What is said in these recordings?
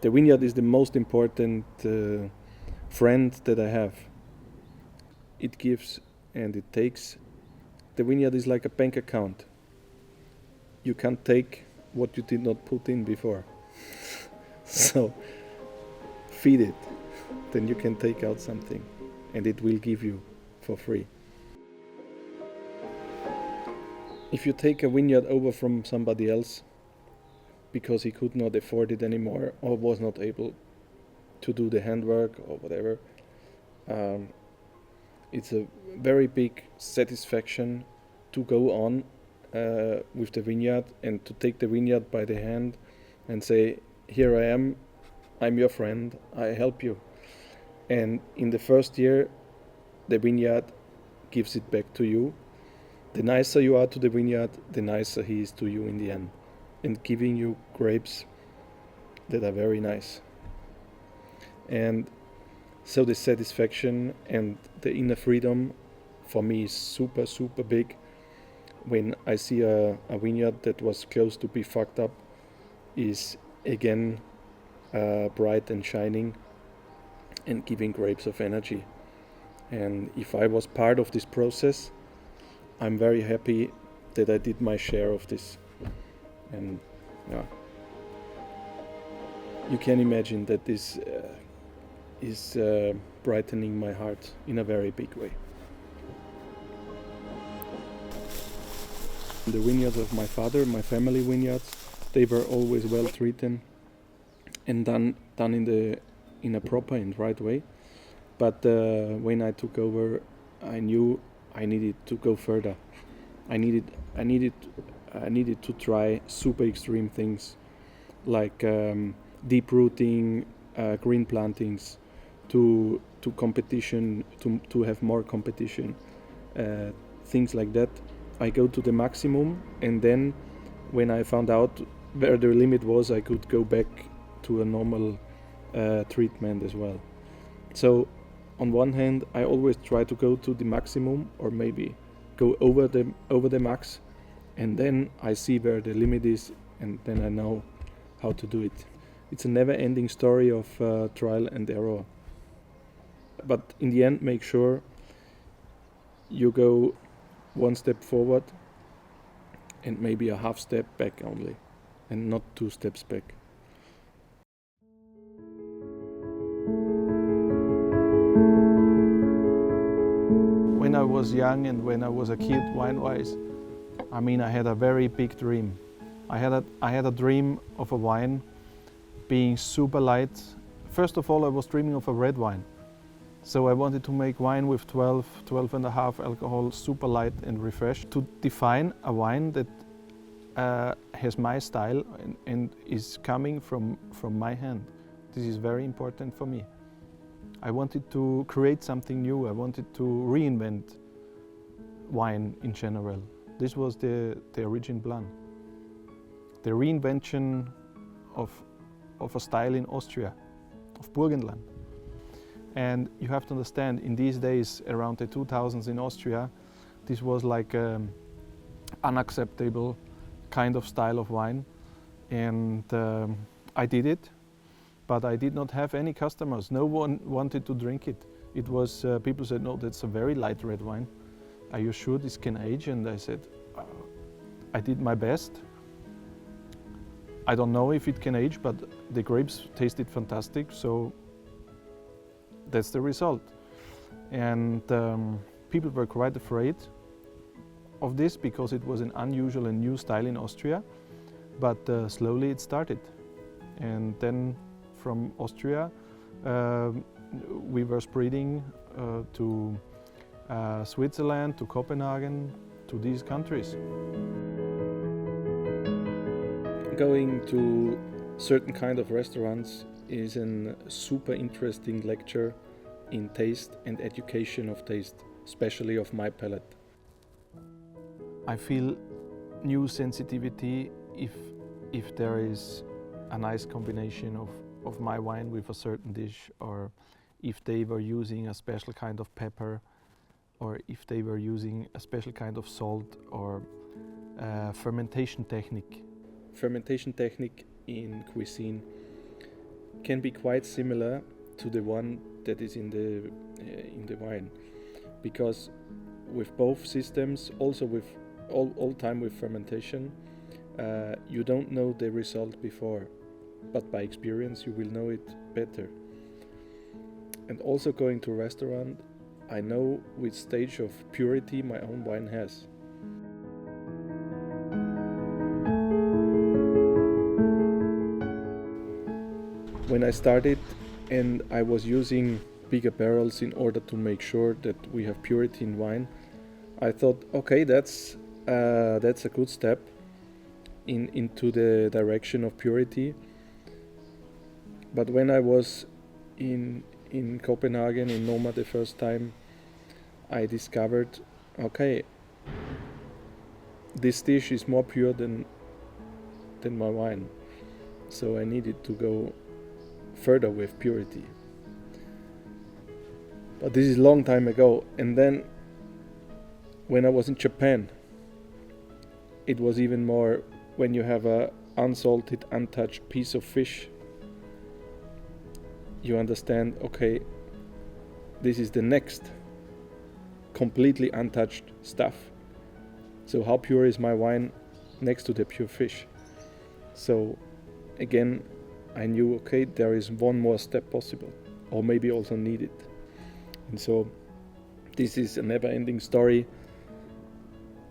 The vineyard is the most important friend that I have. It gives and it takes. The vineyard is like a bank account. You can't take what you did not put in before. So feed it, then you can take out something and it will give you for free. If you take a vineyard over from somebody else because he could not afford it anymore or was not able to do the handwork or whatever, it's a very big satisfaction to go on with the vineyard and to take the vineyard by the hand and say, here I am, I'm your friend, I help you. And in the first year, the vineyard gives it back to you. The nicer you are to the vineyard, the nicer he is to you in the end, and giving you grapes that are very nice. And so the satisfaction and the inner freedom for me is super, super big. When I see a vineyard that was close to be fucked up is again bright and shining and giving grapes of energy. And if I was part of this process, I'm very happy that I did my share of this. And yeah, you can imagine that this is brightening my heart in a very big way. The vineyards of my father, my family vineyards, they were always well treated and done in a proper and right way. But when I took over, I knew I needed to go further. I needed to try super extreme things like deep rooting, green plantings, to competition, to have more competition, things like that. I go to the maximum, and then when I found out where the limit was, I could go back to a normal treatment as well. So on one hand, I always try to go to the maximum, or maybe go over the max, and then I see where the limit is, and then I know how to do it. It's a never-ending story of trial and error. But in the end, make sure you go one step forward and maybe a half step back only, and not 2 steps back. When I was young and when I was a kid, wine-wise, I mean, I had a very big dream. I had a dream of a wine being super light. First of all, I was dreaming of a red wine. So I wanted to make wine with 12.5 alcohol, super light and refreshed, to define a wine that has my style and is coming from my hand. This is very important for me. I wanted to create something new. I wanted to reinvent wine in general. This was the origin plan. The reinvention of a style in Austria, of Burgenland. And you have to understand, in these days, around the 2000s in Austria, this was like unacceptable kind of style of wine. And I did it, but I did not have any customers. No one wanted to drink it. It was, people said, no, that's a very light red wine. Are you sure this can age? And I said, I did my best. I don't know if it can age, but the grapes tasted fantastic, so that's the result. And people were quite afraid of this because it was an unusual and new style in Austria, but slowly it started. And then from Austria we were spreading to Switzerland, to Copenhagen, to these countries. Going to certain kind of restaurants is a super interesting lecture in taste and education of taste, especially of my palate. I feel new sensitivity if there is a nice combination of my wine with a certain dish, or if they were using a special kind of pepper, or if they were using a special kind of salt, or fermentation technique. Fermentation technique in cuisine can be quite similar to the one that is in the wine, because with both systems, also with all time with fermentation, you don't know the result before, but by experience you will know it better. And also going to a restaurant, I know which stage of purity my own wine has. When I started and I was using bigger barrels in order to make sure that we have purity in wine, I thought, okay, that's a good step into the direction of purity. But when I was in Copenhagen, in Noma the first time, I discovered, okay, this dish is more pure than my wine. So I needed to go further with purity. But this is a long time ago. And then when I was in Japan, it was even more. When you have a unsalted, untouched piece of fish, you understand, okay, this is the next completely untouched stuff. So how pure is my wine next to the pure fish? So again, I knew, okay, there is one more step possible, or maybe also needed. And so this is a never-ending story,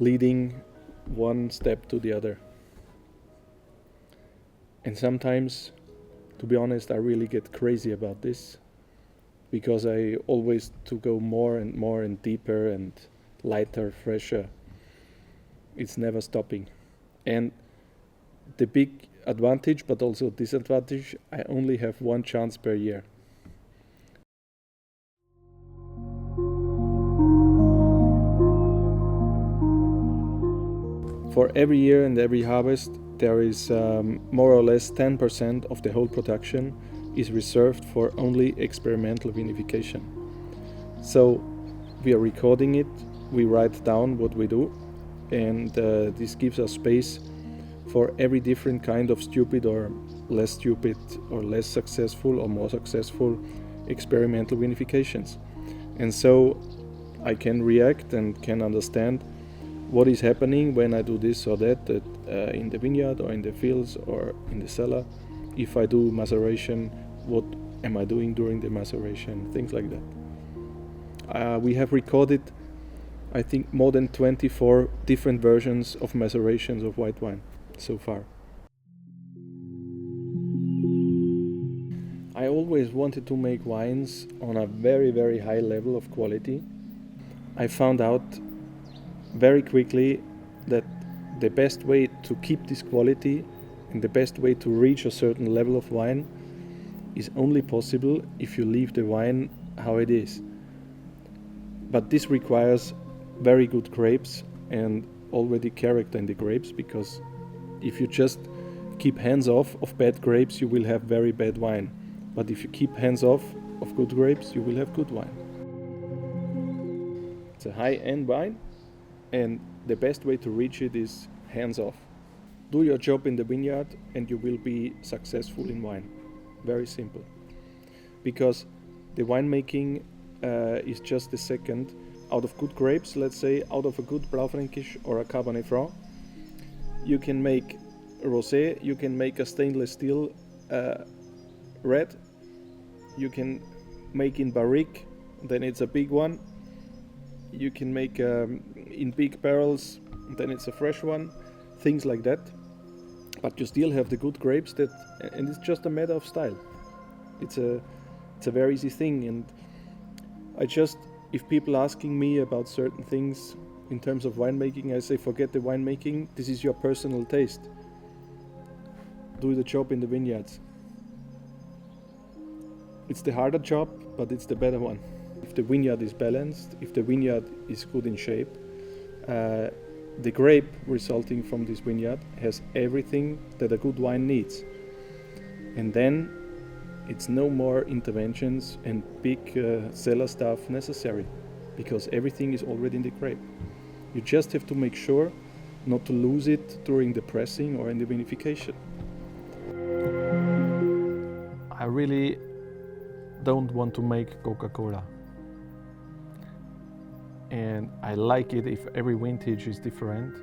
leading one step to the other. And sometimes, to be honest, I really get crazy about this, because I always to go more and more and deeper and lighter, fresher. It's never stopping. And the big advantage, but also disadvantage, I only have one chance per year. For every year and every harvest, there is more or less 10% of the whole production is reserved for only experimental vinification. So we are recording it, we write down what we do, and this gives us space for every different kind of stupid or less stupid or less successful or more successful experimental vinifications. And so I can react and can understand what is happening when I do this or that in the vineyard or in the fields or in the cellar. If I do maceration, what am I doing during the maceration, things like that. We have recorded, I think, more than 24 different versions of macerations of white wine so far. I always wanted to make wines on a very, very high level of quality. I found out very quickly that the best way to keep this quality and the best way to reach a certain level of wine is only possible if you leave the wine how it is. But this requires very good grapes and already character in the grapes, because if you just keep hands off of bad grapes, you will have very bad wine. But if you keep hands off of good grapes, you will have good wine. It's a high-end wine, and the best way to reach it is hands off. Do your job in the vineyard and you will be successful in wine. Very simple. Because the winemaking is just the second. Out of good grapes, let's say, out of a good Blaufränkisch or a Cabernet Franc, you can make rosé, you can make a stainless steel red, you can make in barrique, then it's a big one. You can make in big barrels, then it's a fresh one, things like that. But you still have the good grapes and it's just a matter of style. It's a very easy thing. And if people asking me about certain things in terms of winemaking, I say, forget the winemaking. This is your personal taste. Do the job in the vineyards. It's the harder job, but it's the better one. If the vineyard is balanced, if the vineyard is good in shape, the grape resulting from this vineyard has everything that a good wine needs. And then it's no more interventions and big cellar stuff necessary, because everything is already in the grape. You just have to make sure not to lose it during the pressing or in the vinification. I really don't want to make Coca-Cola. And I like it if every vintage is different.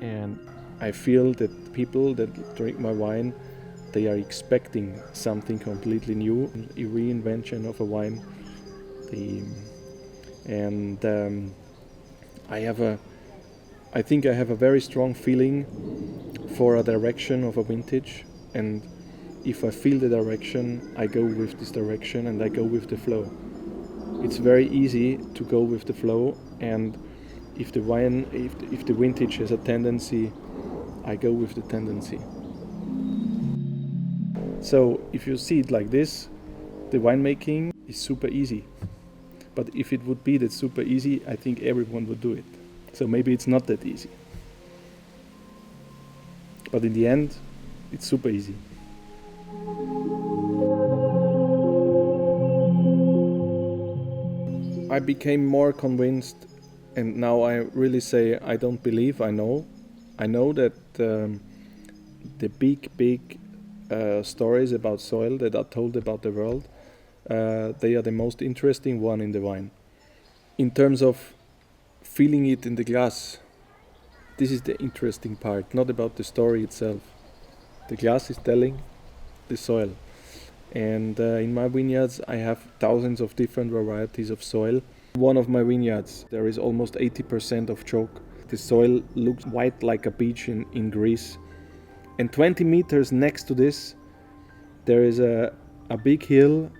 And I feel that people that drink my wine, they are expecting something completely new, a reinvention of a wine. I think I have a very strong feeling for a direction of a vintage, and if I feel the direction, I go with this direction and I go with the flow. It's very easy to go with the flow, and if the vintage has a tendency, I go with the tendency. So if you see it like this, the winemaking is super easy. But if it would be that super easy, I think everyone would do it. So maybe it's not that easy. But in the end, it's super easy. I became more convinced, and now I really say I don't believe, I know. I know that the big stories about soil that are told about the world, they are the most interesting one in the wine. In terms of feeling it in the glass, this is the interesting part, not about the story itself. The glass is telling the soil. And in my vineyards I have thousands of different varieties of soil. One of my vineyards, there is almost 80% of chalk. The soil looks white like a beach in Greece. And 20 meters next to this, there is a big hill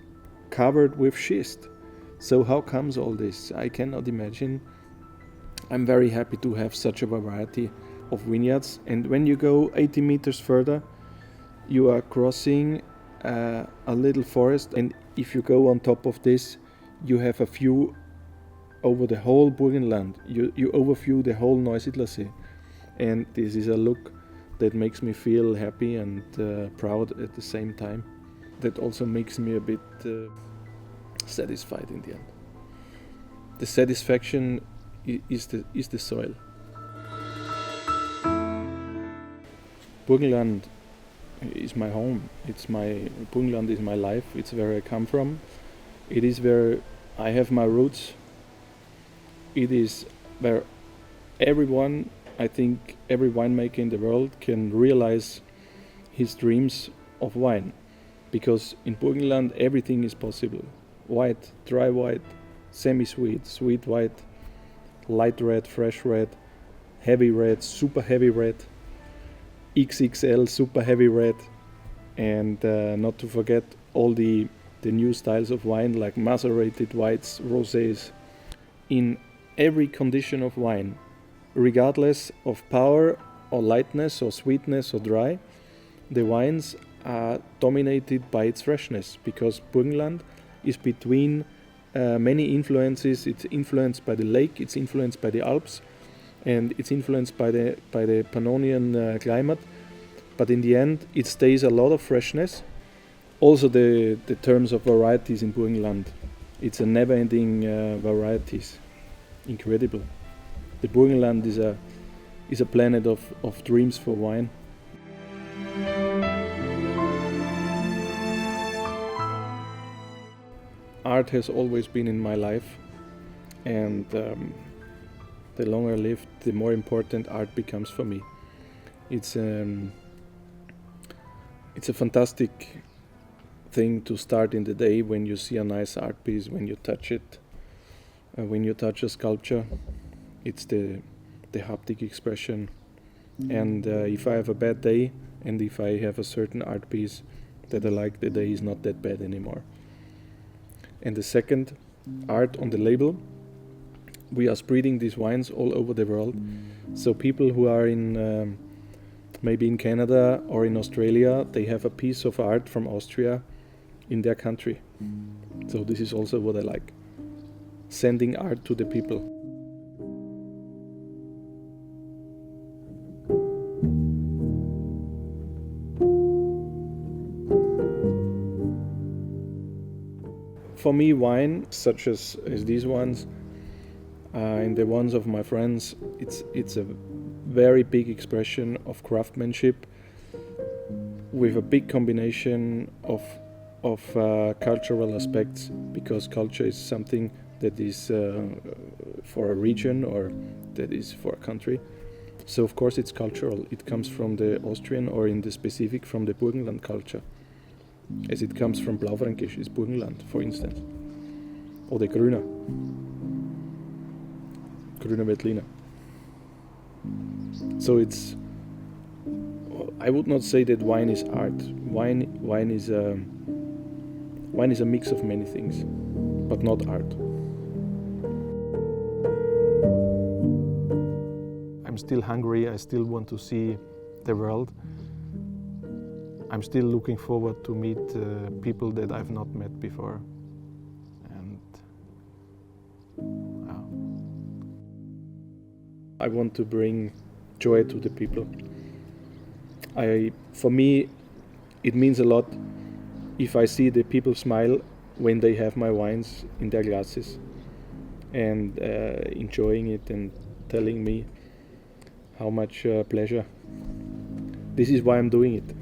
covered with schist. So how comes all this? I cannot imagine. I'm very happy to have such a variety of vineyards. And when you go 80 meters further, you are crossing a little forest. And if you go on top of this, you have a view over the whole Burgenland. You overview the whole Neusiedler See. And this is a look that makes me feel happy and proud at the same time. That also makes me a bit satisfied in the end. The satisfaction is the soil. Burgenland is my home. Burgenland is my life. It's where I come from. It is where I have my roots. It is where everyone, I think every winemaker in the world can realize his dreams of wine. Because in Burgenland everything is possible. White, dry white, semi-sweet, sweet white, light red, fresh red, heavy red, super heavy red, XXL, super heavy red, and not to forget all the new styles of wine like macerated whites, rosés. In every condition of wine, regardless of power or lightness or sweetness or dry, the wines are dominated by its freshness, because Burgenland is between many influences. It's influenced by the lake, it's influenced by the Alps, and it's influenced by the Pannonian climate. But in the end, it stays a lot of freshness. Also the terms of varieties in Burgenland, it's a never-ending varieties. Incredible. The Burgenland is a planet of dreams for wine. Art has always been in my life, and the longer I live, the more important art becomes for me. It's a fantastic thing to start in the day when you see a nice art piece, when you touch it, when you touch a sculpture. It's the haptic expression. And if I have a bad day, and if I have a certain art piece that I like, the day is not that bad anymore. And the second, art on the label. We are spreading these wines all over the world. So people who are in maybe in Canada or in Australia, they have a piece of art from Austria in their country. So this is also what I like. Sending art to the people. For me, wine, such as these ones, and the ones of my friends, it's a very big expression of craftsmanship. with a big combination of cultural aspects, because culture is something that is for a region or that is for a country. So of course it's cultural. It comes from the Austrian, or in the specific from the Burgenland culture, as it comes from Blaufränkisch is Burgenland, for instance, or the Grüner Veltliner. So it's, I would not say that wine is art. Wine is a mix of many things, but not art. I'm still hungry. I still want to see the world. I'm still looking forward to meet people that I've not met before. And I want to bring joy to the people. For me, it means a lot if I see the people smile when they have my wines in their glasses and enjoying it and telling me how much pleasure. This is why I'm doing it.